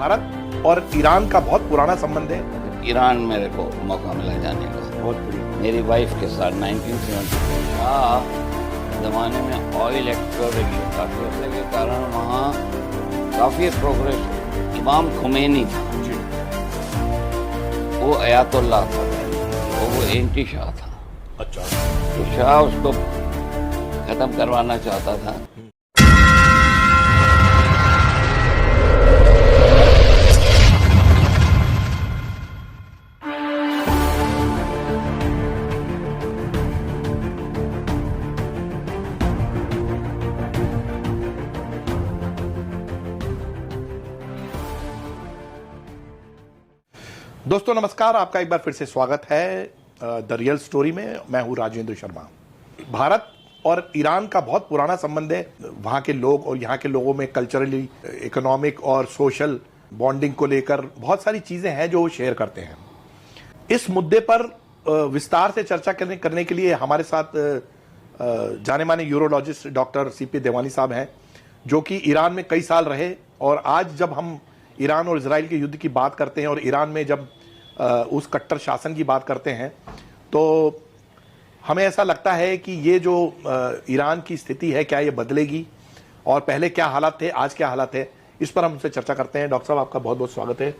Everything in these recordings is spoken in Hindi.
भारत और ईरान का बहुत पुराना संबंध है। ईरान मेरे को मौका मिला जाने का, बहुत बढ़िया। मेरी वाइफ के साथ 1970 का ज़माने में ऑयल एक्सप्लोरेशन काफ़ी होने के कारण वहाँ काफ़ी प्रोग्रेस। इमाम खुमैनी था, वो अयातुल्लाह था, वो एंटी शाह था। अच्छा, तो शाह उसको ख़त्म करवाना चाहता था। दोस्तों नमस्कार, आपका एक बार फिर से स्वागत है द रियल स्टोरी में। मैं हूं राजेंद्र शर्मा। भारत और ईरान का बहुत पुराना संबंध है। वहाँ के लोग और यहाँ के लोगों में कल्चरली, इकोनॉमिक और सोशल बॉन्डिंग को लेकर बहुत सारी चीज़ें हैं जो वो शेयर करते हैं। इस मुद्दे पर विस्तार से चर्चा करने के लिए हमारे साथ जाने माने यूरोलॉजिस्ट डॉक्टर सीपी देवानी साहब हैं, जो कि ईरान में कई साल रहे। और आज जब हम ईरान और इजराइल के युद्ध की बात करते हैं और ईरान में जब उस कट्टर शासन की बात करते हैं, तो हमें ऐसा लगता है कि ये जो ईरान की स्थिति है, क्या ये बदलेगी और पहले क्या हालात थे, आज क्या हालात है, इस पर हम उनसे चर्चा करते हैं। डॉक्टर साहब, आपका बहुत बहुत स्वागत है।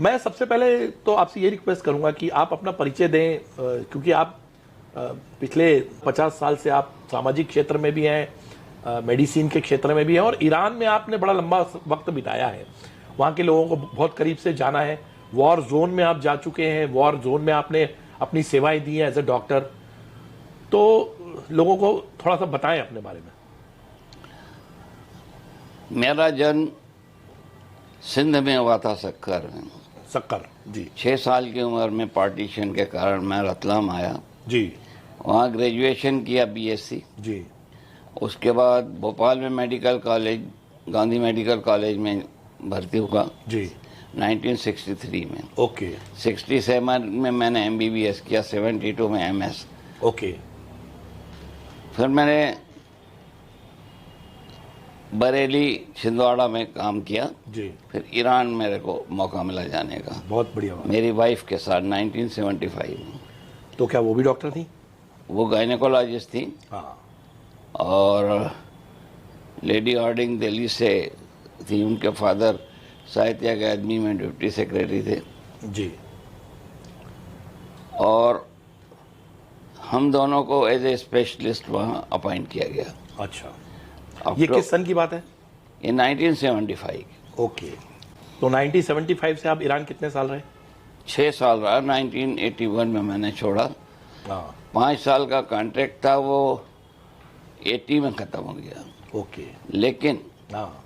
मैं सबसे पहले तो आपसे ये रिक्वेस्ट करूंगा कि आप अपना परिचय दें, क्योंकि आप पिछले 50 साल से आप सामाजिक क्षेत्र में भी हैं, मेडिसिन के क्षेत्र में भी हैं, और ईरान में आपने बड़ा लंबा वक्त बिताया है। वहाँ के लोगों को बहुत करीब से जाना है। वॉर जोन में आप जा चुके हैं, वॉर जोन में आपने अपनी सेवाएं दी हैं एज ए डॉक्टर। तो लोगों को थोड़ा सा बताएं अपने बारे में। मेरा जन्म सिंध में हुआ था, सक्कर जी। 6 साल की उम्र में पार्टीशन के कारण मैं रतलाम आया जी वहाँ ग्रेजुएशन किया, बीएससी जी। उसके बाद भोपाल में medical college, Gandhi medical college में भर्ती हुआ जी 1963 में। ओके 67 में मैंने एमबीबीएस किया, 72 में एमएस। ओके। फिर मैंने बरेली छिंदवाड़ा में काम किया। जी। फिर ईरान मेरे को मौका मिला जाने का, बहुत बढ़िया बात। मेरी वाइफ के साथ 1975 में। तो क्या वो भी डॉक्टर थी? वो गायनेकोलॉजिस्ट थी। हाँ। और लेडी हार्डिंग दिल्ली से थी, उनके फादर साहित्य अकादमी में डिप्टी सेक्रेटरी थे जी। और हम दोनों को एज ए स्पेशलिस्ट वहाँ अपॉइंट किया गया। अच्छा, ये किस सन की बात है? ये 1975। ओके, तो 1975 से आप ईरान कितने साल रहे? 6 साल रहा। 1981 में मैंने छोड़ा। हाँ। 5 साल का कॉन्ट्रैक्ट था, वो 80 में ख़त्म हो गया। ओके। लेकिन हाँ।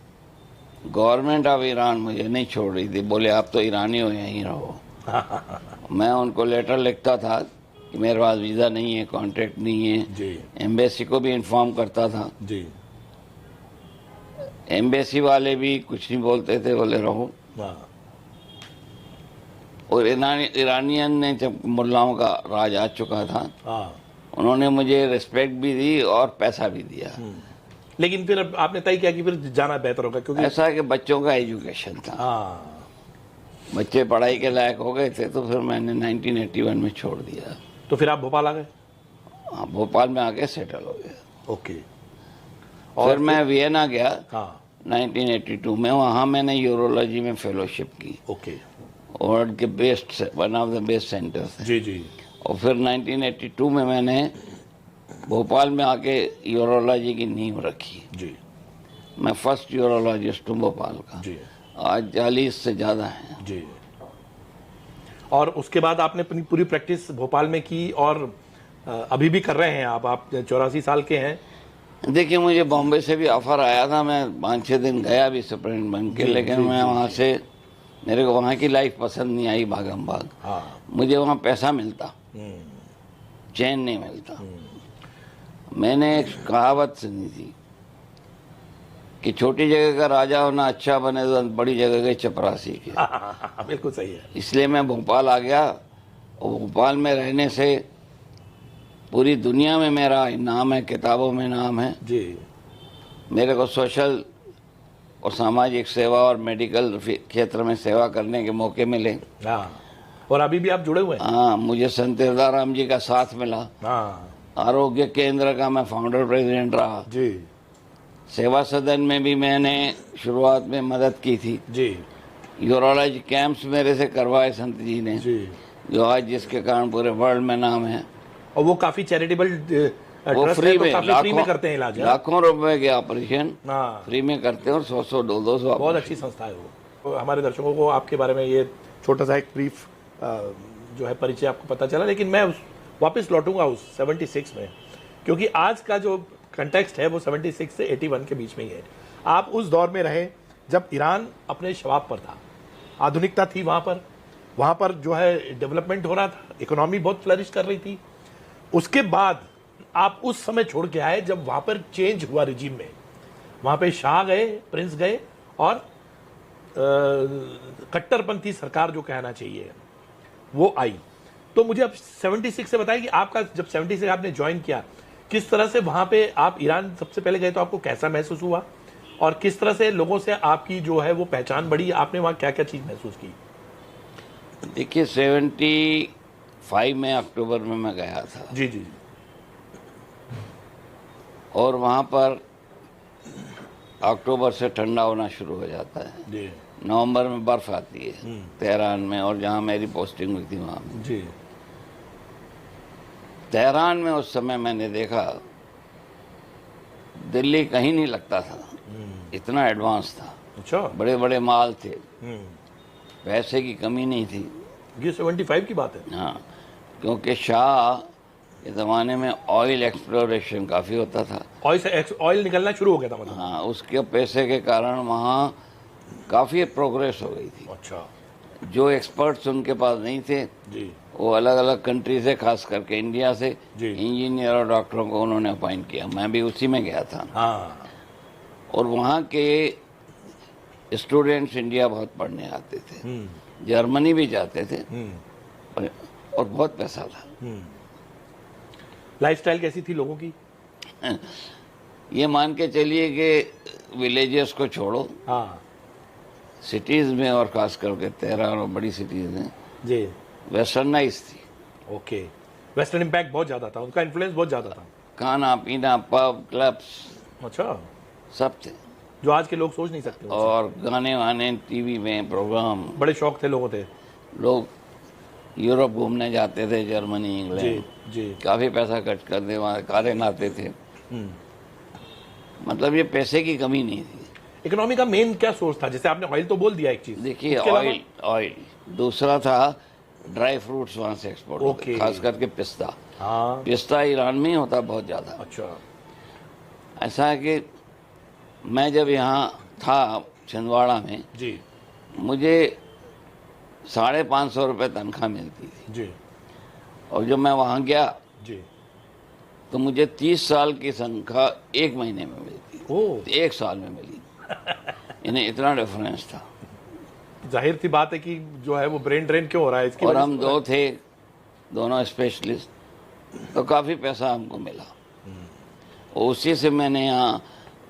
गवर्नमेंट ऑफ ईरान मुझे नहीं छोड़ रही थी, बोले आप तो ईरानी हो, यहीं रहो। मैं उनको लेटर लिखता था कि मेरे पास वीज़ा नहीं है, कॉन्ट्रैक्ट नहीं है जी। एम्बेसी को भी इन्फॉर्म करता था जी। एम्बेसी वाले भी कुछ नहीं बोलते थे, बोले रहो। हाँ। और ईरानियन ने, जब मुल्लाओं का राज आ चुका था, हाँ। उन्होंने मुझे रिस्पेक्ट भी दी और पैसा भी दिया। लेकिन फिर अब आपने तय किया कि फिर जाना बेहतर होगा, क्योंकि ऐसा है कि बच्चों का एजुकेशन था। हाँ। बच्चे पढ़ाई के लायक हो गए थे, तो फिर मैंने 1981 में छोड़ दिया। तो फिर आप भोपाल आ गए? हाँ, भोपाल में आके सेटल हो गया। ओके। और फिर मैं वियना गया। हाँ। 1982 में, वहाँ मैंने यूरोलॉजी में फेलोशिप की। ओके। वर्ल्ड के best, one of the best centres. जी जी। और फिर 1982 में मैंने भोपाल में आके यूरोलॉजी की नींव रखी। जी। मैं फर्स्ट यूरोलॉजिस्ट हूँ भोपाल का। जी। आज 40 से ज़्यादा हैं। जी। और उसके बाद आपने अपनी पूरी प्रैक्टिस भोपाल में की, और अभी भी कर रहे हैं आप 84 साल के हैं। देखिए, मुझे बॉम्बे से भी ऑफर आया था, मैं 5-6 दिन गया भी सुप्रीम बन के, लेकिन मैं वहाँ से, मेरे को वहाँ की लाइफ पसंद नहीं आई, भागम भाग। हाँ। मुझे वहाँ पैसा मिलता, चैन नहीं मिलता। मैंने एक कहावत सुनी थी कि छोटी जगह का राजा होना अच्छा, बने तो बड़ी जगह के चपरासी के। बिल्कुल सही है। इसलिए मैं भोपाल आ गया, और भोपाल में रहने से पूरी दुनिया में मेरा नाम है, किताबों में नाम है। जी। मेरे को सोशल और सामाजिक सेवा और मेडिकल क्षेत्र में सेवा करने के मौके मिले। हाँ, और अभी भी आप जुड़े हुए हैं। हाँ, मुझे संत हिरदाराम जी का साथ मिला। हाँ आरोग्य केंद्र का मैं फाउंडर प्रेसिडेंट रहा। जी सेवा सदन में भी मैंने शुरुआत में मदद की थी। जी यूरोलॉजी कैंप्स मेरे से करवाए संत जी ने, जी। जो आज जिसके कारण पूरे वर्ल्ड में नाम है। और वो काफी चैरिटेबल वो फ्री में, फ्री में करते हैं इलाज। लाखों रुपए के ऑपरेशन हाँ, फ्री में करते हैं और 100-100, 200 बहुत अच्छी संस्था है वो। तो हमारे दर्शकों को आपके बारे में ये छोटा सा एक ब्रीफ जो है परिचय आपको पता चला, लेकिन मैं वापस लौटूंगा उस 76 में, क्योंकि आज का जो कंटेक्स्ट है वो 76 से 81 के बीच में ही है। आप उस दौर में रहे जब ईरान अपने शबाब पर था, आधुनिकता थी वहाँ पर जो है डेवलपमेंट हो रहा था, इकोनॉमी बहुत फ्लरिश कर रही थी। उसके बाद आप उस समय छोड़ के आए जब वहाँ पर चेंज हुआ रिजीम में, वहाँ पे शाह गए, प्रिंस गए और कट्टरपंथी सरकार जो कहना चाहिए वो आई। तो मुझे अब 76 से बताइए कि आपका जब 76 आपने ज्वाइन किया, किस तरह से वहाँ पे आप ईरान सबसे पहले गए तो आपको कैसा महसूस हुआ, और किस तरह से लोगों से आपकी जो है वो पहचान बढ़ी, आपने वहाँ क्या क्या चीज़ महसूस की? देखिए 75 में अक्टूबर में मैं गया था। जी जी। और वहाँ पर अक्टूबर से ठंडा होना शुरू हो जाता है। जी नवंबर में बर्फ आती है तेहरान में, और जहाँ मेरी पोस्टिंग हुई थी वहाँ में। जी। तेहरान में उस समय मैंने देखा दिल्ली कहीं नहीं लगता था, इतना एडवांस था। अच्छा। बड़े बड़े माल थे, पैसे की कमी नहीं थी। ये 75 की बात है। हाँ, क्योंकि शाह के ज़माने में ऑयल एक्सप्लोरेशन काफ़ी होता था। ऑयल निकलना शुरू हो गया था मतलब। हाँ, उसके पैसे के कारण वहाँ काफ़ी प्रोग्रेस हो गई थी। अच्छा। जो एक्सपर्ट्स उनके पास नहीं थे, जी वो अलग अलग कंट्री से, खास करके इंडिया से जी। इंजीनियर और डॉक्टरों को उन्होंने अपॉइंट किया। मैं भी उसी में गया था। हाँ। और वहाँ के स्टूडेंट्स इंडिया बहुत पढ़ने आते थे, जर्मनी भी जाते थे, और बहुत पैसा था। लाइफस्टाइल कैसी थी लोगों की? ये मान के चलिए कि विलेजेस को छोड़ो, हाँ सिटीज़ में और खास करके तेहरान और बड़ी सिटीज़ में जी। वेस्टर्नाइज थी। ओके। वेस्टर्न इम्पैक्ट बहुत ज़्यादा था, उनका इन्फ्लुएंस बहुत ज़्यादा था। खाना पीना, पब, क्लब्स, अच्छा। सब थे। जो आज के लोग सोच नहीं सकते। और गाने वाने, टीवी में प्रोग्राम, बड़े शौक थे लोगों थे। लोग यूरोप घूमने जाते थे, जर्मनी, जी इंग्लैंड, जी। काफ़ी पैसा खर्च करते, वहाँ कारें लाते थे। मतलब ये पैसे की कमी नहीं थी। इकोनॉमी का मेन क्या सोर्स था? जैसे आपने ऑयल तो बोल दिया एक चीज। देखिए उसके अलावा? ऑयल दूसरा था, ड्राई फ्रूट्स वहाँ से एक्सपोर्ट होते, ओके। खास करके पिस्ता। हाँ। पिस्ता ईरान में ही होता बहुत ज़्यादा। अच्छा। ऐसा है कि मैं जब यहाँ था छिंदवाड़ा में, जी मुझे 550 रुपये तनख्वाह मिलती थी। जी और जब मैं वहाँ गया जी। तो मुझे 30 साल की तनख्वाह 1 महीने में मिलती, ओह। 1 साल में मिली। इन्हें इतना डिफरेंस था। जाहिर सी बात है कि जो है वो ब्रेन ड्रेन क्यों हो रहा है इसकी और वजह हम से। दो थे, दोनों स्पेशलिस्ट, तो काफ़ी पैसा हमको मिला। और उसी से मैंने यहाँ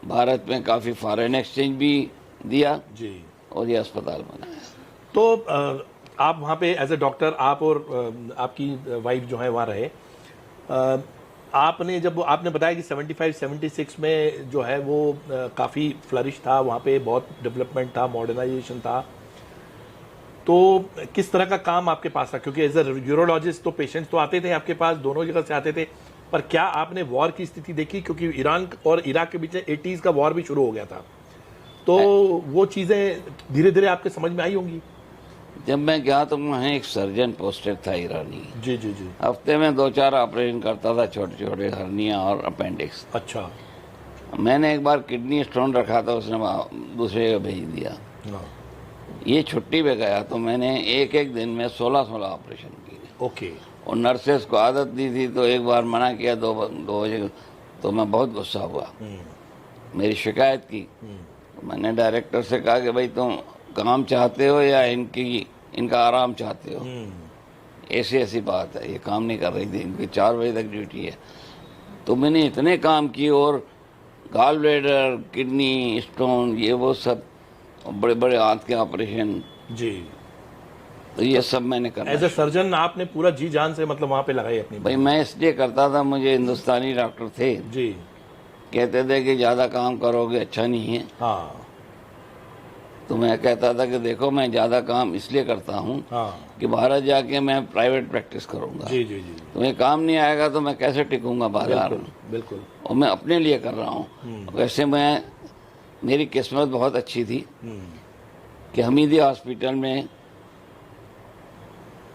भारत में काफ़ी फॉरेन एक्सचेंज भी दिया जी। और ये अस्पताल बनाया। तो आप वहाँ पे एज ए डॉक्टर, आप और आपकी वाइफ जो है वहाँ रहे। आपने जब आपने बताया कि 75-76 में जो है वो काफ़ी फ्लरिश था, वहाँ पे बहुत डेवलपमेंट था, मॉडर्नाइजेशन था। तो किस तरह का काम आपके पास था? क्योंकि एज ए यूरोलॉजिस्ट तो पेशेंट्स तो आते थे आपके पास, दोनों जगह से आते थे, पर क्या आपने वॉर की स्थिति देखी? क्योंकि ईरान और इराक के बीच 80s का वॉर भी शुरू हो गया था, तो वो चीज़ें धीरे धीरे आपके समझ में आई होंगी। जब मैं गया तो वहाँ एक सर्जन पोस्टेड था ईरानी। जी जी जी। हफ्ते में 2-4 ऑपरेशन करता था, छोटे छोटे हर्निया और अपेंडिक्स। अच्छा। मैंने एक बार किडनी स्टोन रखा था, उसने दूसरे जगह भेज दिया। ये छुट्टी पे गया तो मैंने एक दिन में 16 ऑपरेशन किए। ओके। और नर्सेस को आदत दी थी, तो एक बार मना किया 2 बजे, तो मैं बहुत गुस्सा हुआ, मेरी शिकायत की। मैंने डायरेक्टर से कहा कि भाई तुम काम चाहते हो या इनका आराम चाहते हो? ऐसी बात है, ये काम नहीं कर रही थी, इनकी 4 बजे तक ड्यूटी है। तो मैंने इतने काम किए और गॉल ब्लैडर, किडनी स्टोन, ये वो सब बड़े बड़े आंत के ऑपरेशन, जी। तो ये सब मैंने करना। एज ए सर्जन आपने पूरा जी जान से मतलब वहां पे लगाई अपनी। भाई मैं इसलिए करता था, मुझे हिंदुस्तानी डॉक्टर थे, जी। कहते थे कि ज़्यादा काम करोगे अच्छा नहीं है। हाँ तो मैं कहता था कि देखो मैं ज़्यादा काम इसलिए करता हूँ हाँ। कि भारत जाके मैं प्राइवेट प्रैक्टिस करूँगा। जी जी जी। तुम्हें काम नहीं आएगा तो मैं कैसे टिकूंगा बाजार में, बिल्कुल। और मैं अपने लिए कर रहा हूँ। वैसे मैं, मेरी किस्मत बहुत अच्छी थी कि हमीदी हॉस्पिटल में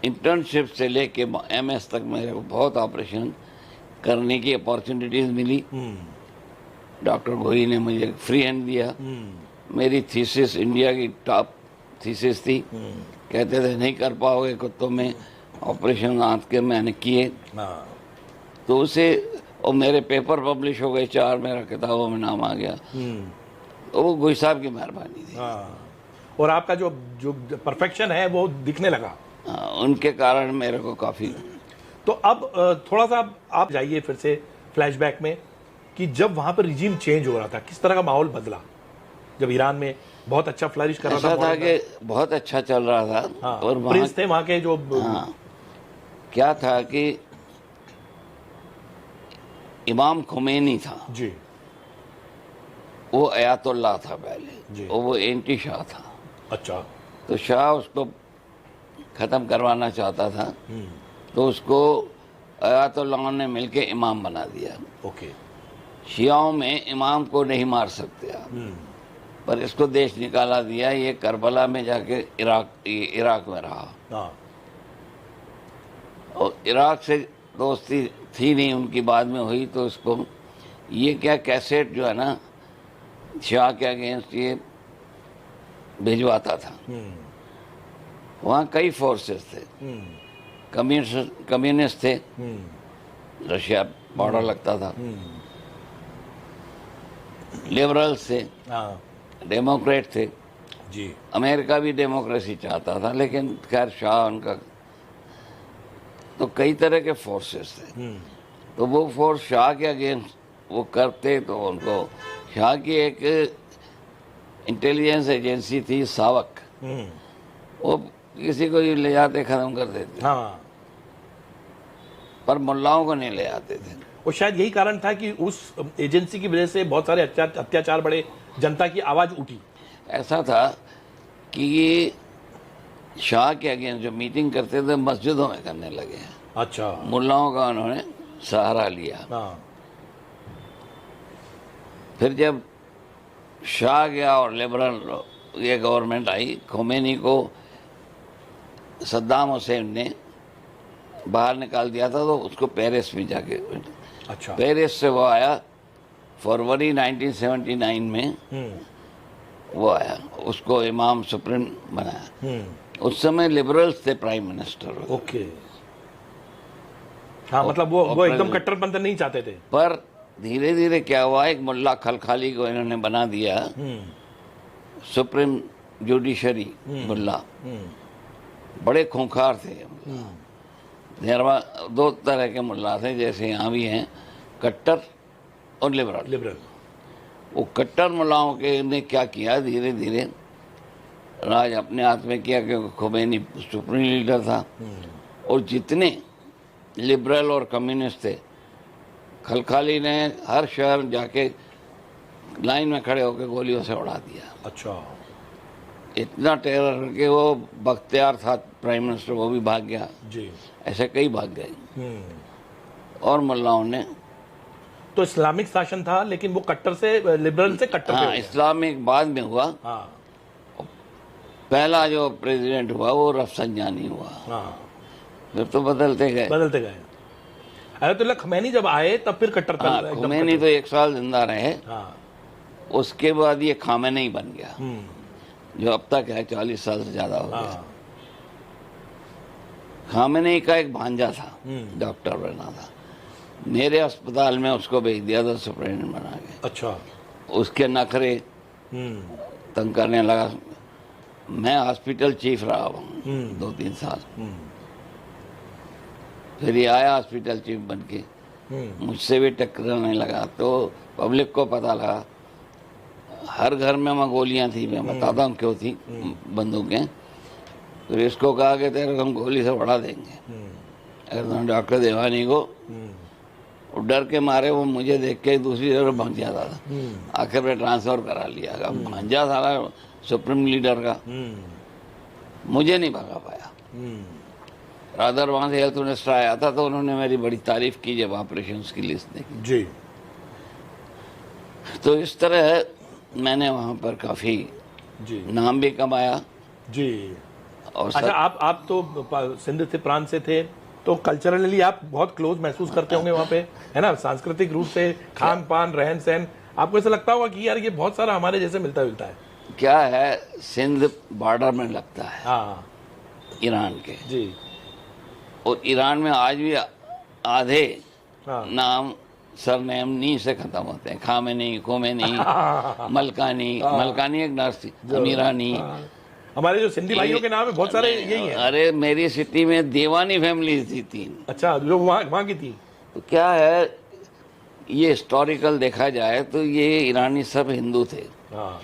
इंटर्नशिप से लेके MS तक मेरे को बहुत ऑपरेशन करने की अपॉर्चुनिटीज मिली। डॉक्टर गोही ने मुझे फ्री हैंड दिया। मेरी थीसिस इंडिया की टॉप थीसिस थी। कहते थे नहीं कर पाओगे कुत्तों में ऑपरेशन आंत के, मैंने किए। हाँ तो उसे, और मेरे पेपर पब्लिश हो गए 4, मेरा किताबों में नाम आ गया। तो वो गोही साहब की मेहरबानी थी। हाँ। और आपका जो जो परफेक्शन है वो दिखने लगा। हाँ, उनके कारण मेरे को काफ़ी। तो अब थोड़ा सा आप जाइए फिर से फ्लैशबैक में कि जब वहां पर रिजीम चेंज हो रहा था, किस तरह का माहौल बदला? जब ईरान में बहुत अच्छा फ्लरिश कर रहा ऐसा था माहौल कि बहुत अच्छा चल रहा था। हाँ, और वहाँ प्रिंस थे वहां के जो। हाँ, क्या था कि इमाम खुमैनी था, जी वो अयातुल्लाह था पहले, जी। और वो एंटी शाह था। अच्छा। तो शाह उसको ख़त्म करवाना चाहता था, तो उसको अयातुल्लाह ने मिलके इमाम बना दिया। ओके। शियाओं में इमाम को नहीं मार सकते आप, पर इसको देश निकाला दिया। ये करबला में जाके इराक में रहा, हाँ और इराक से दोस्ती थी नहीं उनकी, बाद में हुई। तो उसको ये क्या कैसेट जो है ना शाह के अगेंस्ट ये भिजवाता था। वहाँ कई फोर्सेस थे, कम्युनिस्ट थे, रशिया बॉर्डर लगता था, लिबरल्स थे, हाँ डेमोक्रेट थे। जी। अमेरिका भी डेमोक्रेसी चाहता था, लेकिन खैर शाह उनका, तो कई तरह के फोर्सेस थे। तो वो फोर्स शाह के अगेंस्ट वो करते, तो उनको शाह की एक इंटेलिजेंस एजेंसी थी सावक, वो किसी को भी ले जाते खत्म कर देते, हाँ। पर मुल्लाओं को नहीं ले आते थे। और शायद यही कारण था कि उस एजेंसी की वजह से बहुत सारे अत्याचार बढ़े, जनता की आवाज उठी। ऐसा था कि ये शाह के अगेंस्ट जो मीटिंग करते थे मस्जिदों में करने लगे। अच्छा। मुल्लाओं का उन्होंने सहारा लिया। हाँ फिर जब शाह गया और लिबरल ये गवर्नमेंट आई, खोमेनी को सद्दाम हुसैन ने बाहर निकाल दिया था, तो उसको पेरिस में जाके, अच्छा। पेरिस से वो आया फरवरी 1979 में वो आया, उसको इमाम सुप्रीम बनाया। उस समय लिबरल्स थे प्राइम मिनिस्टर। ओके। हाँ मतलब वो एकदम कट्टरपंथी नहीं चाहते थे। पर धीरे धीरे क्या हुआ, एक मुल्ला खलखाली को इन्होंने बना दिया सुप्रीम जुडिशरी मुल्ला। बड़े खूंखार थे। दो तरह के मुल्ला थे, जैसे यहाँ भी हैं, कट्टर और लिबरल। वो कट्टर मुल्लाओं के ने क्या किया, धीरे धीरे राज अपने हाथ में किया, क्योंकि खुमैनी सुप्रीम लीडर था। और जितने लिबरल और कम्युनिस्ट थे, खलखाली ने हर शहर जाके लाइन में खड़े होकर गोलियों से उड़ा दिया। अच्छा। इतना टेरर कि वो बख्तियार था प्राइम मिनिस्टर, वो भी भाग गया। जी। ऐसे कई भाग गए। और मुल्लाओं ने, तो इस्लामिक शासन था, लेकिन वो कट्टर से, लिबरल से कट्टर पे हो हाँ, गया। इस्लामिक बाद में हुआ। हाँ पहला जो प्रेसिडेंट हुआ वो रफसंजानी हुआ, हाँ। फिर तो बदलते गए। अयतुल्लाह खमैनी जब आए तब फिर कट्टर पे हाँ, एकदम खुमैनी तो 1 साल जिंदा रहे। हाँ। उसके बाद ये खामेनी बन गया, जो अब तक है, 40 साल से ज्यादा हो गया। हाँ। खामेनी का एक भांजा था, डॉक्टर बना था, मेरे अस्पताल में उसको भेज दिया था सुप्रीम बना के। अच्छा। उसके नखरे तंग करने लगा। मैं हॉस्पिटल चीफ रहा हूँ 2-3 साल। फिर ये आया हॉस्पिटल चीफ बन के, मुझसे भी टकराने लगा। तो पब्लिक को पता लगा, हर घर में वहाँ गोलियाँ थी, मैं बताता हूँ क्यों थी बंदूकें। फिर इसको कहा कि तेरे को हम गोली से उड़ा देंगे अगर तुम डॉक्टर देवानी को। वो डर के मारे वो मुझे देख के दूसरी तरफ भाग जाता था। आखिर में ट्रांसफर करा लिया। अब भांजा साला सुप्रीम लीडर का, मुझे नहीं भगा पाया। रादर वहाँ से हेल्थ मिनिस्टर आया था तो उन्होंने मेरी बड़ी तारीफ की जब ऑपरेशन की लिस्ट देखी जी। तो इस तरह मैंने वहाँ पर काफ़ी जी नाम भी कमाया। जी। और अच्छा, आप तो सिंध से प्रांत से थे, तो कल्चरली आप बहुत क्लोज महसूस करते होंगे वहाँ पे, है ना? सांस्कृतिक रूप से खान पान रहन सहन आपको ऐसा लगता होगा कि यार ये बहुत सारा हमारे जैसे मिलता जुलता है। क्या है, सिंध बॉर्डर में लगता है हाँ ईरान के, जी। और ईरान में आज भी आधे हाँ नाम सरनेम नी से खत्म होते हैं। Khamenei, Khomeini, Malkani. मलकानी एक नर्स थी, अमीरानी। हमारे जो सिंधी भाइयों के नाम है बहुत सारे यही हैं। अरे मेरी सिटी में देवानी फैमिली थी 3। अच्छा, जो वहाँ की थी। तो क्या है, ये हिस्टोरिकल देखा जाए तो ये ईरानी सब हिंदू थे। हाँ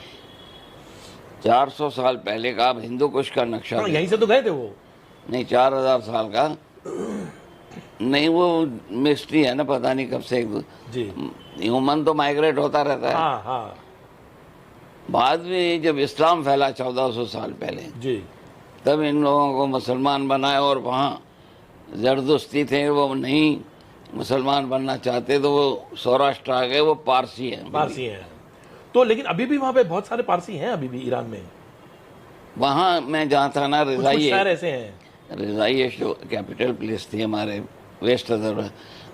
400 साल पहले का आप हिंदू कुश का नक्शा हाँ, देखो। यहीं से तो गए थे वो। नहीं, 4000 साल का नहीं, वो मिस्ट्री है ना, पता नहीं कब से। जी। ह्यूमन तो माइग्रेट होता रहता है। हाँ हाँ बाद में जब इस्लाम फैला 1400 साल पहले, जी। तब इन लोगों को मुसलमान बनाया, और वहाँ जरदोस्ती थे, वो नहीं मुसलमान बनना चाहते तो वो सौराष्ट्र आ गए। वो पारसी हैं, पारसी हैं तो, लेकिन अभी भी वहाँ पे बहुत सारे पारसी हैं अभी भी ईरान में। वहाँ मैं जहाँ था ना, कुछ शहर ऐसे हैं। रिजाई कैपिटल प्लेस थी हमारे वेस्ट अदर,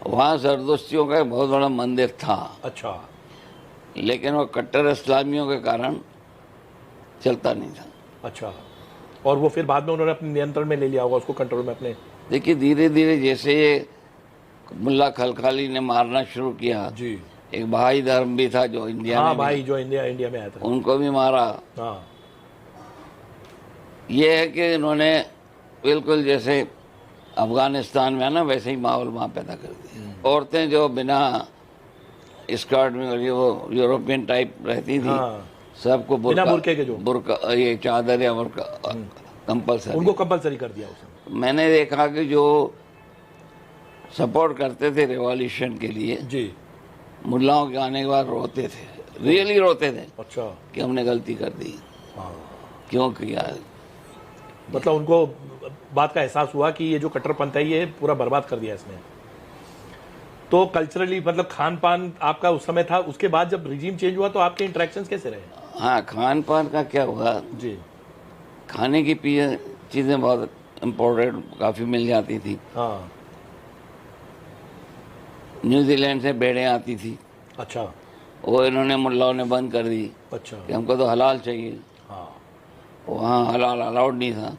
वहाँ जरदोस्तियों का एक बहुत बड़ा मंदिर था। अच्छा। लेकिन वो कट्टर इस्लामियों के कारण चलता नहीं था। अच्छा, और वो फिर बाद में उन्होंने अपने नियंत्रण में ले लिया होगा उसको, कंट्रोल में अपने। देखिए धीरे धीरे जैसे ये मुल्ला खलखाली ने मारना शुरू किया, जी। एक भाई धर्म भी था जो इंडिया हाँ में भाई, जो इंडिया में आया था। उनको भी मारा। हाँ ये है कि इन्होंने बिल्कुल जैसे अफगानिस्तान में है ना, वैसे ही माहौल वहाँ पैदा कर दिया। औरतें जो बिना स्कर्ट में वो यूरोपियन टाइप रहती थी, हाँ। सबको बिना बुर्के के, जो बुर्का, ये चादर या बुर्का कंपलसरी, उनको कंपलसरी कर दिया उसने। मैंने देखा कि जो सपोर्ट करते थे रिवॉल्यूशन के लिए, जी। मुल्लाओं के आने के बाद रोते थे, रियली रोते थे अच्छा। कि हमने गलती कर दी, हाँ, क्यों किया। मतलब उनको बात का एहसास हुआ कि ये जो कट्टरपंथ है ये पूरा बर्बाद कर दिया इसने। तो कल्चरली मतलब खान पान आपका उस समय था, उसके बाद जब रिजीम चेंज हुआ तो आपके इंटरेक्शंस कैसे रहे? हाँ, खान पान का क्या हुआ, जी। खाने की चीज़ें बहुत इम्पोर्टेंट काफ़ी मिल जाती थी। हाँ। न्यूजीलैंड से भेड़ें आती थी, अच्छा। वो इन्होंने मुल्लाओं ने बंद कर दी अच्छा। कि हमको तो हलाल चाहिए। हाँ। वहाँ हलाल अलाउड नहीं था,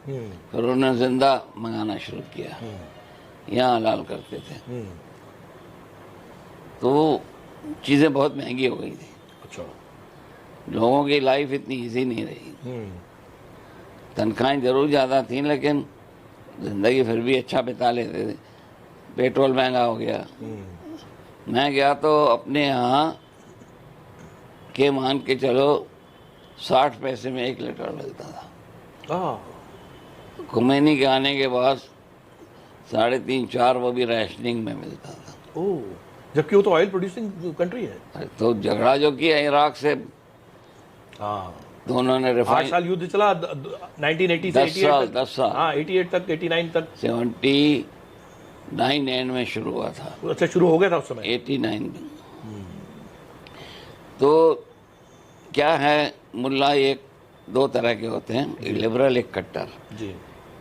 फिर उन्होंने जिंदा मंगाना शुरू किया, यहाँ हलाल करते थे। तो चीज़ें बहुत महंगी हो गई थी। अच्छा। लोगों की लाइफ इतनी इजी नहीं रही। तनख्वाहें जरूर ज़्यादा थी, लेकिन ज़िंदगी फिर भी अच्छा बिता लेते थे। पेट्रोल महंगा हो गया। मैं गया तो अपने यहाँ के मान के चलो 60 पैसे में 1 लीटर मिलता था। हाँ। खुमैनी के आने के बाद 3.5-4 वो भी रैशनिंग में मिलता था। ओह, जबकि वो तो ऑयल प्रोड्यूसिंग कंट्री है। तो झगड़ा जो किया इराक से, हाँ, तो उन्होंने 8 साल युद्ध चला 1980 से 88 तक। 10 साल। हाँ, 88 तक, 89 तक। 79 एंड में शुरू हुआ था। अच्छा, शुरू हो गया था उस समय। 89 में। तो क्या है, मुल्ला एक 2 तरह के होते हैं, एक लिबरल एक कट्टर। जी।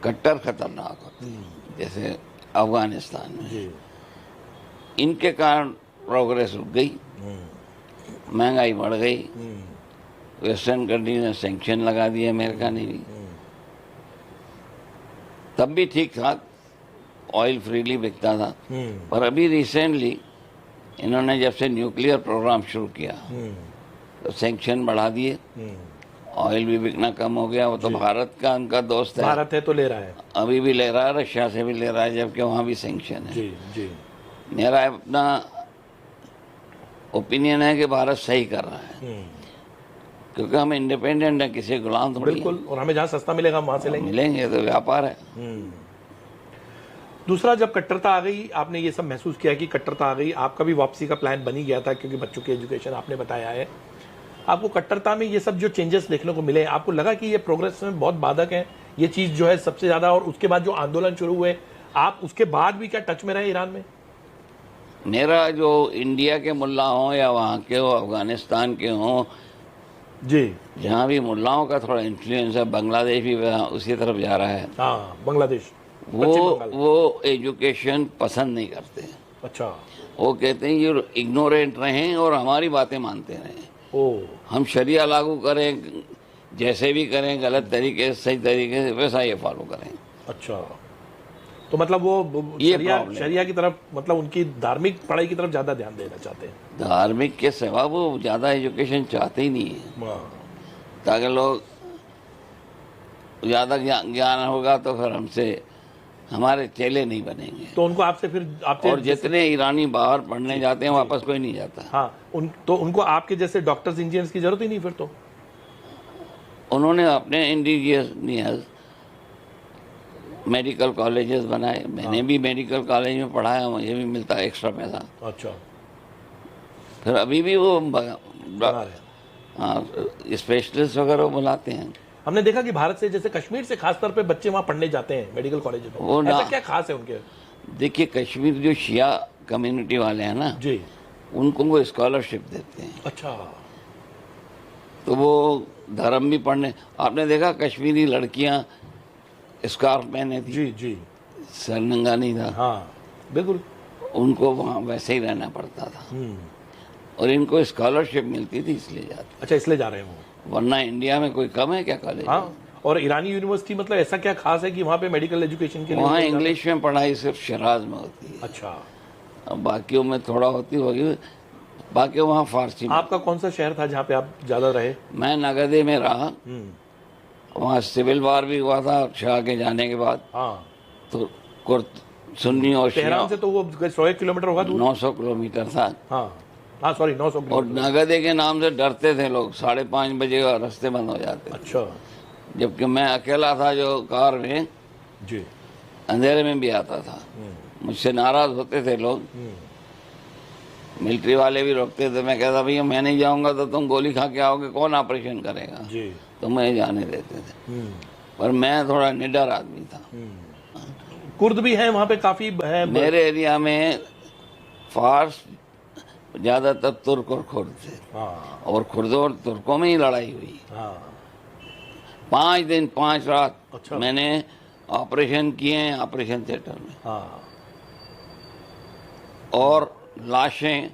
कट्टर खतरनाक होते हैं, जैसे अफगानिस्तान में। जी। इनके कारण प्रोग्रेस रुक गई, महंगाई बढ़ गई, वेस्टर्न कंट्री ने सैंक्शन लगा दिए, अमेरिका ने भी। तब भी ठीक था, ऑयल फ्रीली बिकता था। पर अभी रिसेंटली इन्होंने जब से न्यूक्लियर प्रोग्राम शुरू किया तो सैंक्शन बढ़ा दिए, ऑयल भी बिकना कम हो गया। वो तो भारत का उनका दोस्त है, भारत है तो ले रहा है। अभी भी ले रहा है, रशिया से भी ले रहा है, जबकि वहाँ भी सैंक्शन है। जी। जी। मेरा अपना ओपिनियन है कि भारत सही कर रहा है, क्योंकि हम इंडिपेंडेंट हैं, किसी गुलाम थोड़ी हैं। बिल्कुल, और हमें जहाँ सस्ता मिलेगा हम वहाँ से लेंगे। मिलेंगे तो व्यापार है। दूसरा, जब कट्टरता आ गई, आपने ये सब महसूस किया कि कट्टरता आ गई, आपका भी वापसी का प्लान बन ही गया था क्योंकि बच्चों की एजुकेशन आपने बताया है। आपको कट्टरता में ये सब जो चेंजेस देखने को मिले, आपको लगा कि ये प्रोग्रेस में बहुत बाधक है ये चीज़ जो है सबसे ज़्यादा, और उसके बाद जो आंदोलन शुरू हुए, आप उसके बाद भी क्या टच में रहे ईरान में? मेरा जो इंडिया के मुल्ला हों या वहाँ के हो, अफगानिस्तान के हों, जी, जहाँ भी मुल्लाओं का थोड़ा इन्फ्लुएंस है, बांग्लादेश भी उसी तरफ जा रहा है। हाँ, बांग्लादेश, पश्चिम बंगाल। वो एजुकेशन पसंद नहीं करते हैं। अच्छा, वो कहते हैं ये इग्नोरेंट रहें और हमारी बातें मानते रहें। ओ, हम शरिया लागू करें, जैसे भी करें, गलत तरीके से सही तरीके से, वैसा ये फॉलो करें। अच्छा, तो मतलब वो ये शरिया problem है। शरिया की तरफ, मतलब उनकी धार्मिक पढ़ाई की तरफ ज़्यादा ध्यान देना चाहते हैं। धार्मिक के सिवा वो ज़्यादा एजुकेशन चाहते ही नहीं है, हाँ, ताकि लोग ज़्यादा ज्ञान होगा तो फिर हमसे हमारे चेले नहीं बनेंगे। तो उनको आपसे फिर आपसे और जितने ईरानी बाहर पढ़ने जाते हैं वापस कोई नहीं जाता। हाँ, उनको आपके जैसे डॉक्टर्स इंजीनियर्स की जरूरत ही नहीं फिर तो। उन्होंने अपने इंडिजिनियस मेडिकल कॉलेजेस बनाए। मैंने भी मेडिकल कॉलेज में पढ़ा है, मुझे भी मिलता है एक्स्ट्रा पैसा। अच्छा, फिर अभी भी वो बना रहे। हाँ, स्पेशलिस्ट वगैरह बुलाते हैं। हमने देखा कि भारत से, जैसे कश्मीर से खास तौर पे बच्चे वहाँ पढ़ने जाते हैं मेडिकल कॉलेज वो में, ना- ऐसा क्या खास है उनके? देखिए, कश्मीर जो शिया कम्युनिटी वाले हैं ना, जी, उनको वो स्कॉलरशिप देते हैं, अच्छा, तो वो धर्म भी पढ़ने। आपने देखा कश्मीरी लड़कियां स्कार्फ पहने थी, जी जी, सर नंगा नहीं था। हाँ, बिल्कुल। उनको वहाँ वैसे ही रहना पड़ता था, और इनको स्कॉलरशिप मिलती थी इसलिए जाते, अच्छा, इसलिए जा रहे हैं वो। वरना इंडिया में कोई कम है क्या कॉलेज? हाँ, और ईरानी यूनिवर्सिटी, मतलब ऐसा क्या खास है कि वहाँ पे मेडिकल एजुकेशन के लिए वहाँ लोग जाते हैं? इंग्लिश में पढ़ाई सिर्फ शराज में होती है, अच्छा, अब बाकियों में थोड़ा होती होगी, बाकी वहाँ फारसी में। आपका कौन सा शहर था जहाँ पे आप ज्यादा रहे? मैं नगदे में रहा, वहाँ सिविल वार भी हुआ था शाह के जाने के बाद, हाँ, तो कुर्द सुन्नी और तेहरान शिया से तो वो 100 किलोमीटर होगा दूर। 900 किलोमीटर था। हाँ हाँ, सॉरी, 900 और किलोमीटर। नगदे के नाम से डरते थे लोग, 5:30 बजे का रास्ते बंद हो जाते थे। अच्छा, जबकि मैं अकेला था जो कार में जी, अंधेरे में भी आता था। मुझसे नाराज होते थे लोग, मिलिट्री वाले भी रोकते थे। मैं कहता भैया मैं नहीं जाऊंगा तो तुम गोली खा के आओगे, कौन ऑपरेशन करेगा? जी, तो मुझे जाने देते थे, पर मैं थोड़ा निडर आदमी था। कुर्द भी है वहाँ पे, काफी है। मेरे एरिया में फार्स ज्यादातर तुर्क और खुर्द थे, हाँ और खुर्दों और तुर्कों में ही लड़ाई हुई। हाँ, 5 दिन 5 रात अच्छा। मैंने ऑपरेशन किए हैं ऑपरेशन थिएटर में, हाँ, और लाशें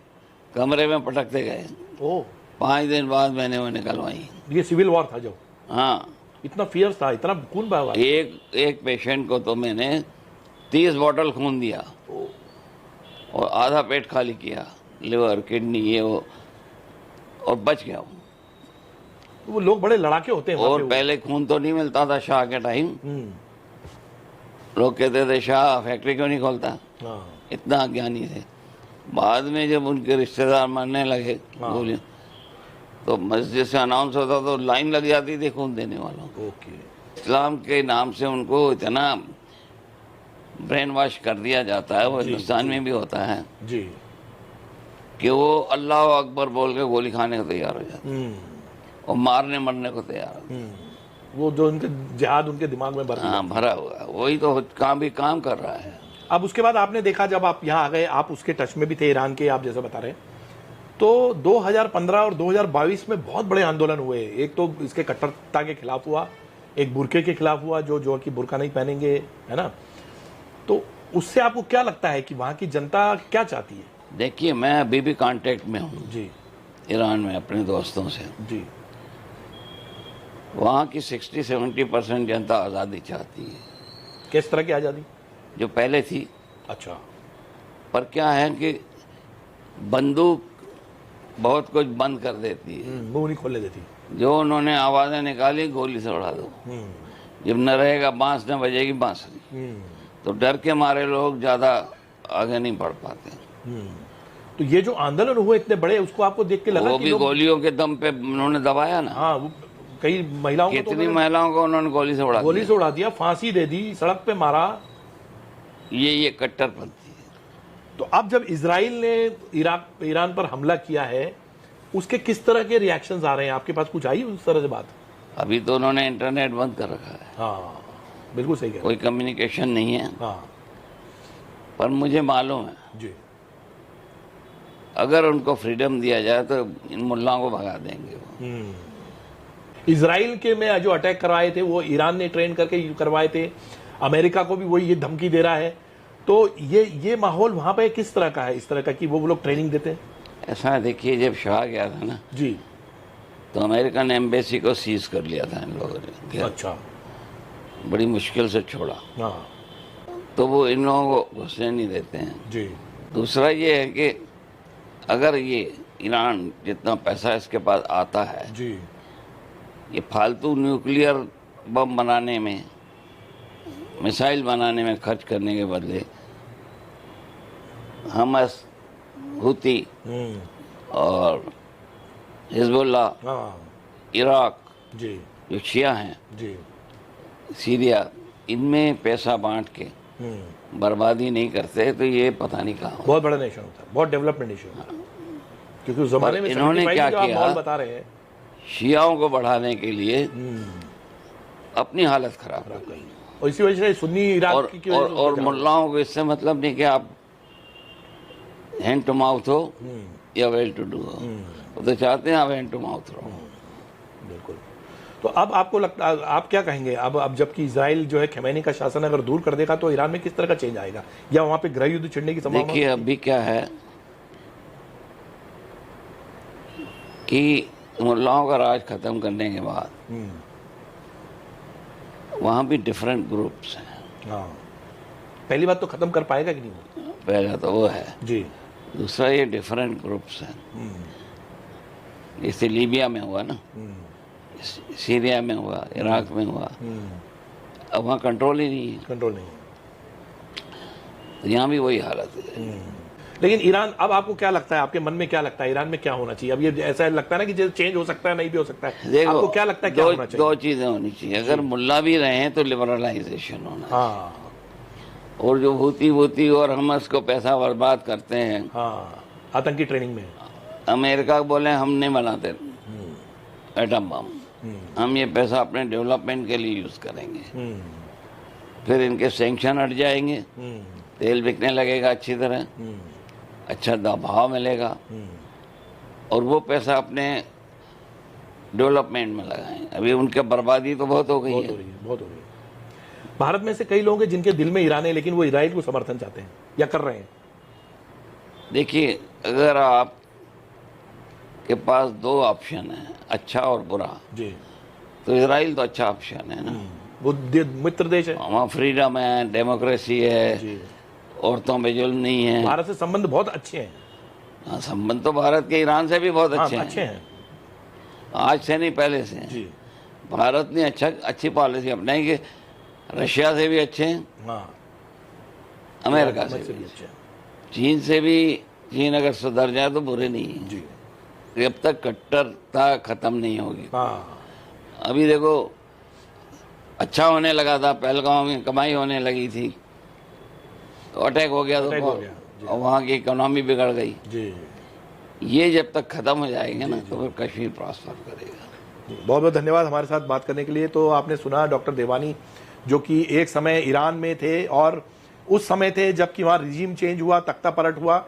कमरे में पटकते गए। ओ, 5 दिन बाद मैंने वो निकलवाई। ये सिविल वॉर था जो, हाँ, इतना फियर्स था, इतना खून बहा? एक पेशेंट को तो मैंने 30 बॉटल खून दिया और आधा पेट खाली किया, लिवर किडनी ये वो, और बच गया हूँ। वो लोग बड़े लड़ाके होते हैं वहाँ और पे वो। पहले खून तो नहीं मिलता था शाह के टाइम, हम्म, लोग कहते थे शाह फैक्ट्री क्यों नहीं खोलता, हाँ, इतना अज्ञानी थे। बाद में जब उनके रिश्तेदार मरने लगे हाँ। गोली, तो मस्जिद से अनाउंस होता तो लाइन लग जाती थी खून देने वालों को। ओके, इस्लाम के नाम से उनको इतना ब्रेन वॉश कर दिया जाता है, वो हिंदुस्तान में भी होता है, जी, कि वो अल्लाह अकबर बोल के गोली खाने को तैयार हो जाते हैं और मारने मरने को तैयार हो। वो जो उनके जिहाद उनके दिमाग में भर गया। हाँ, भरा हुआ है, वही तो काम कर रहा है। अब उसके बाद आपने देखा, जब आप यहाँ आ गए, आप उसके टच में भी थे ईरान के, आप जैसे बता रहे हैं, तो 2015 और 2022 में बहुत बड़े आंदोलन हुए। एक तो इसके कट्टरता के खिलाफ हुआ, एक बुरके के खिलाफ हुआ, जो कि बुरका नहीं पहनेंगे, है ना? तो उससे आपको क्या लगता है कि वहाँ की जनता क्या चाहती है? देखिए, मैं अभी भी कांटेक्ट में हूँ जी ईरान में अपने दोस्तों से। जी, वहाँ की 60-70% जनता आज़ादी चाहती है, किस तरह की आज़ादी? जो पहले थी। अच्छा, पर क्या है कि बंदूक बहुत कुछ बंद कर देती है। मुंह नहीं खोलने देती। जो उन्होंने आवाज़ें निकाली, गोली से उड़ा दो। जब न रहेगा बांस, न बजेगी बांसुरी, तो डर के मारे लोग ज़्यादा आगे नहीं बढ़ पाते। तो ये जो आंदोलन हुए इतने बड़े, उसको आपको देख के लगा वो कि भी लोग, गोलियों के दम पे उन्होंने दबाया ना। हाँ, वो कई महिलाओं को तो कितनी महिलाओं को उन्होंने गोली से उड़ा गोली से उड़ा दिया, फांसी दे दी, सड़क पे मारा। दिया। ये कट्टरपंथी है। तो अब जब इजराइल ने ईरान पर हमला किया है, उसके किस तरह के रिएक्शंस आ रहे हैं? आपके पास कुछ आई उस तरह से बात? अभी तो उन्होंने इंटरनेट बंद कर रखा है, हाँ, बिल्कुल सही कह रहे कोई कम्युनिकेशन नहीं है। हैं। हाँ पर मुझे मालूम है जी, अगर उनको फ्रीडम दिया जाए तो इन मुल्लाओं को भगा देंगे वो। इजराइल के में जो अटैक करवाए थे वो ईरान ने ट्रेन करके करवाए थे, अमेरिका को भी वही ये धमकी दे रहा है। तो ये माहौल वहां पे किस तरह का है, इस तरह का कि वो लोग ट्रेनिंग देते हैं? ऐसा है, देखिए जब शाह गया था ना, जी, तो अमेरिकन एम्बेसी को सीज कर लिया था इन लोगों ने। अच्छा, बड़ी मुश्किल से छोड़ा, हाँ तो वो इन लोगों को घुसने नहीं देते हैं। जी, दूसरा ये है कि अगर ये ईरान जितना पैसा इसके पास आता है, जी, ये फालतू न्यूक्लियर बम बनाने में, मिसाइल बनाने में खर्च करने के बदले हमस, हुती और हिजबुल्लाह, हाँ इराक, जी, जो शिया हैं, जी, सीरिया, इनमें पैसा बांट के बर्बादी नहीं करते तो ये पता नहीं कहाँ हो। बहुत बड़ा नेशन होता है, बहुत डेवलपमेंट नेशन होता है। क्योंकि उस जमाने में इन्होंने 75 क्या जो आप किया? माहौल बता रहे हैं, शियाओं को बढ़ाने के लिए अपनी हालत खराब कर ली। और इसी वजह से सुन्नी इराक की वजह से और मुल्लाओं को इससे मतलब नहीं कि आप हैंड टू माउथ हो या वेल टू डू हो, वो तो चाहते हैं आप हैंड टू माउथ रहो। बिल्कुल। तो अब आपको लगता, आप क्या कहेंगे अब जबकि इजराइल जो है खमैनी का शासन अगर दूर कर देगा तो ईरान में किस तरह का चेंज आएगा, या वहां पे गृह युद्ध छिड़ने की संभावना? देखिए अभी क्या है कि मुल्लाओं का राज खत्म करने के बाद वहां भी डिफरेंट ग्रुप्स हैं। हाँ, पहली बात तो खत्म कर पाएगा कि नहीं वो? पहला तो वो है, जी, दूसरा ये डिफरेंट ग्रुप्स हैं। जैसे लीबिया में हुआ ना, सीरिया में हुआ, इराक में हुआ, अब वहाँ कंट्रोल ही नहीं है, कंट्रोल नहीं है। तो यहाँ भी वही हालत है। लेकिन ईरान, अब आपको क्या लगता है, आपके मन में क्या लगता है ईरान में क्या होना चाहिए? अब ये ऐसा लगता है ना कि जैसे चेंज हो सकता है, नहीं भी हो सकता है। देखो, आपको क्या लगता है क्या होना चाहिए? दो चीजें होनी चाहिए। अगर मुल्ला भी रहे हैं तो लिबरलाइजेशन होना है। हाँ, और जो हुती और हमस को पैसा बर्बाद करते हैं, हाँ, आतंकी ट्रेनिंग में, अमेरिका को बोले हम नहीं बनाते एटम बम, हम ये पैसा अपने डेवलपमेंट के लिए यूज करेंगे। फिर इनके सैंक्शन हट जाएंगे, तेल बिकने लगेगा अच्छी तरह, अच्छा भाव मिलेगा, और वो पैसा अपने डेवलपमेंट में लगाएं। अभी उनकी बर्बादी तो बहुत हो गई है। बहुत हो रही है। भारत में से कई लोग हैं जिनके दिल में ईरान है, लेकिन वो इजराइल को समर्थन चाहते हैं या कर रहे हैं। देखिए, अगर आप के पास दो ऑप्शन है, अच्छा और बुरा, जी, तो इजराइल तो अच्छा ऑप्शन है ना। वो मित्र देश है, वहाँ फ्रीडम है, डेमोक्रेसी है, जी, औरतों पे जुल्म नहीं है। भारत से संबंध बहुत अच्छे हैं। हाँ, संबंध तो भारत के ईरान से भी बहुत हाँ, अच्छे अच्छे हैं। हैं, आज से नहीं, पहले से हैं। जी, भारत ने अच्छी पॉलिसी अपनाई कि रशिया से भी अच्छे हैं, हाँ, अमेरिका से भी भी, अच्छे हैं, चीन से भी। चीन अगर सुधर जाए तो बुरे नहीं है, जी, जब तक कट्टरता खत्म नहीं होगी। हाँ, अभी देखो, अच्छा होने लगा था, पहलगांव में कमाई होने लगी थी, तो अटैक हो गया, अटैक हो गया, तो और वहाँ की इकोनॉमी बिगड़ गई। जी। ये जब तक खत्म हो जाएंगे ना, तो फिर कश्मीर प्रॉस्पर करेगा। बहुत बहुत धन्यवाद हमारे साथ बात करने के लिए। तो आपने सुना डॉक्टर देवानी, जो कि एक समय ईरान में थे और उस समय थे जबकि वहाँ रिजीम चेंज हुआ, तख्ता पलट हुआ।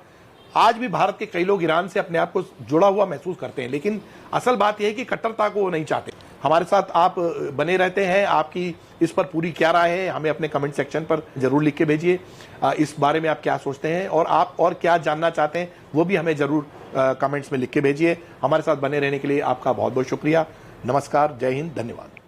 आज भी भारत के कई लोग ईरान से अपने आप को जुड़ा हुआ महसूस करते हैं, लेकिन असल बात यह है कि कट्टरता को वो नहीं चाहते। हमारे साथ आप बने रहते हैं। आपकी इस पर पूरी क्या राय है, हमें अपने कमेंट सेक्शन पर जरूर लिख के भेजिए। इस बारे में आप क्या सोचते हैं और आप और क्या जानना चाहते हैं, वो भी हमें जरूर कमेंट्स में लिख के भेजिए। हमारे साथ बने रहने के लिए आपका बहुत बहुत शुक्रिया। नमस्कार, जय हिंद, धन्यवाद।